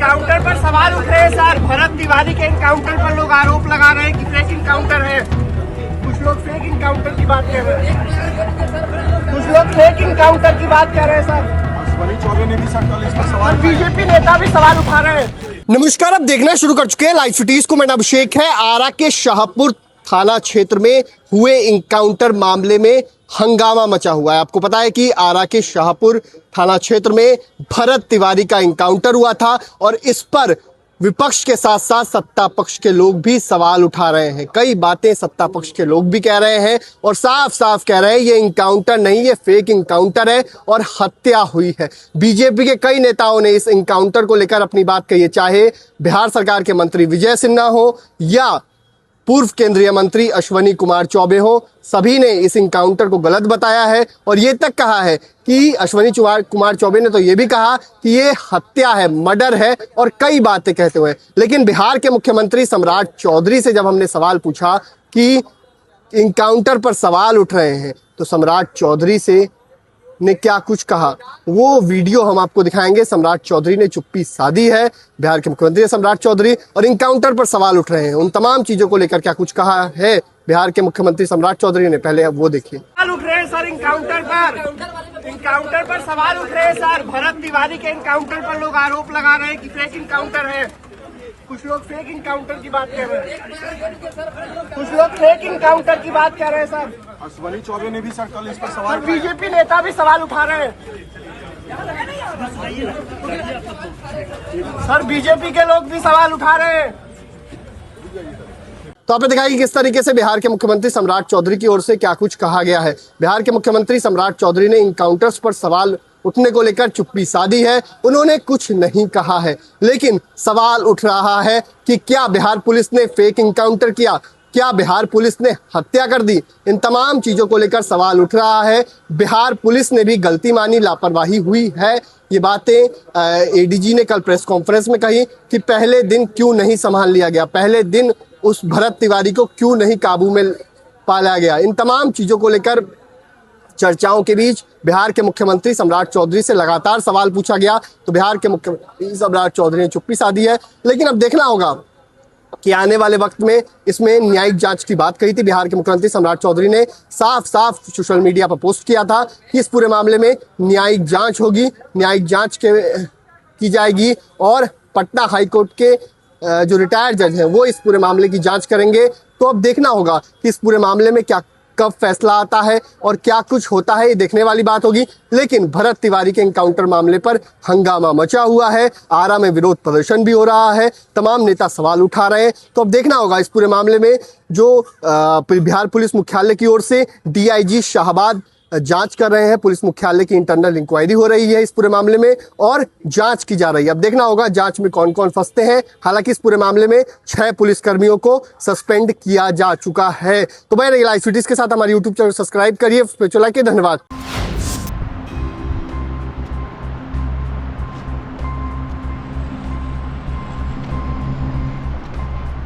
Encounter पर सवाल उठ रहे हैं सर। भरत तिवारी के इनकाउंटर पर लोग आरोप लगा रहे हैं कि फेक इनकाउंटर है। कुछ लोग फेक इनकाउंटर की बात कर रहे हैं, कुछ लोग फेक इनकाउंटर की बात कर रहे हैं सर। अश्वनी चौबे ने भी सर कल इस पर और सवाल बीजेपी नेता भी सवाल उठा रहे हैं। नमस्कार, आप देखना शुरू कर चुके हैं लाइव सिटीज को। मैं अभिषेक है। आरा के शाहपुर थाना क्षेत्र में हुए इनकाउंटर मामले में हंगामा मचा हुआ है। आपको पता है कि आरा के शाहपुर थाना क्षेत्र में भरत तिवारी का इनकाउंटर हुआ था और इस पर विपक्ष के साथ साथ सत्ता पक्ष के लोग भी सवाल उठा रहे हैं। कई बातें सत्ता पक्ष के लोग भी कह रहे हैं और साफ साफ कह रहे हैं ये इनकाउंटर नहीं, ये फेक इनकाउंटर है और हत्या हुई है। बीजेपी के कई नेताओं ने इस इनकाउंटर को लेकर अपनी बात कही है, चाहे बिहार सरकार के मंत्री विजय सिन्हा हो या पूर्व केंद्रीय मंत्री अश्वनी कुमार चौबे हो। सभी ने इस इनकाउंटर को गलत बताया है और ये तक कहा है कि अश्वनी कुमार चौबे ने तो ये भी कहा कि ये हत्या है, मर्डर है और कई बातें कहते हुए। लेकिन बिहार के मुख्यमंत्री सम्राट चौधरी से जब हमने सवाल पूछा कि इनकाउंटर पर सवाल उठ रहे हैं तो सम्राट चौधरी से ने क्या कुछ कहा, वो वीडियो हम आपको दिखाएंगे। सम्राट चौधरी ने चुप्पी साधी है। बिहार के मुख्यमंत्री सम्राट चौधरी और इनकाउंटर पर सवाल उठ रहे हैं, उन तमाम चीजों को लेकर क्या कुछ कहा है बिहार के मुख्यमंत्री सम्राट चौधरी ने, पहले अब वो देखिए। सवाल उठ रहे हैं सर इनकाउंटर पर सवाल उठ रहे हैं सर। भरत तिवारी के इनकाउंटर पर लोग आरोप लगा रहे हैं कि फेक इनकाउंटर है। कुछ लोग फेक इनकाउंटर की बात कर रहे हैं, कुछ लोग फेक इनकाउंटर की बात कर रहे हैं सर। अश्वनी चौबे ने भी सर कल इस पर और सवाल बीजेपी नेता भी सवाल उठा रहे हैं सर। बीजेपी के लोग भी सवाल उठा रहे हैं। तो आपने दिखाया कि किस तरीके से बिहार के मुख्यमंत्री सम्राट चौधरी की ओर से क्या कुछ कहा गया है। बिहार के मुख्यमंत्री सम्राट चौधरी ने इनकाउंटर्स पर सवाल उठने को लेकर चुप्पी साधी है। उन्होंने कुछ नहीं कहा है, लेकिन सवाल उठ रहा है कि क्या बिहार पुलिस ने फेक इनकाउंटर किया, क्या बिहार पुलिस ने हत्या कर दी। इन तमाम चीजों को लेकर सवाल उठ रहा है। बिहार पुलिस ने भी गलती मानी, लापरवाही हुई है। ये बातें एडीजी ने कल प्रेस कॉन्फ्रेंस में कही कि पहले दिन क्यों नहीं संभाल लिया गया, पहले दिन उस भरत तिवारी को क्यों नहीं काबू में पाला गया। इन तमाम चीजों को लेकर चर्चाओं के बीच बिहार के मुख्यमंत्री सम्राट चौधरी से लगातार सवाल पूछा गया तो बिहार के मुख्यमंत्री सम्राट चौधरी ने चुप्पी साधी है। लेकिन अब देखना होगा कि आने वाले वक्त में इसमें न्यायिक जांच की बात कही थी। बिहार के मुख्यमंत्री सम्राट चौधरी ने साफ साफ सोशल मीडिया पर पोस्ट किया था कि इस पूरे मामले में न्यायिक जांच होगी, न्यायिक जांच की जाएगी और पटना हाईकोर्ट के जो रिटायर्ड जज हैं वो इस पूरे मामले की जांच करेंगे। तो अब देखना होगा कि इस पूरे मामले में क्या कब फैसला आता है और क्या कुछ होता है, ये देखने वाली बात होगी। लेकिन भरत तिवारी के इनकाउंटर मामले पर हंगामा मचा हुआ है। आरा में विरोध प्रदर्शन भी हो रहा है, तमाम नेता सवाल उठा रहे हैं। तो अब देखना होगा इस पूरे मामले में जो बिहार पुलिस मुख्यालय की ओर से डीआईजी शाहबाद जांच कर रहे हैं। पुलिस मुख्यालय की इंटरनल इंक्वायरी हो रही है इस पूरे मामले में और जांच की जा रही है। अब देखना होगा जांच में कौन कौन फंसते हैं। हालांकि इस पूरे मामले में 6 पुलिसकर्मियों को सस्पेंड किया जा चुका है। तो मैं लाइव सिटीज के साथ हमारे यूट्यूब चैनल सब्सक्राइब करिए, लाइक, धन्यवाद।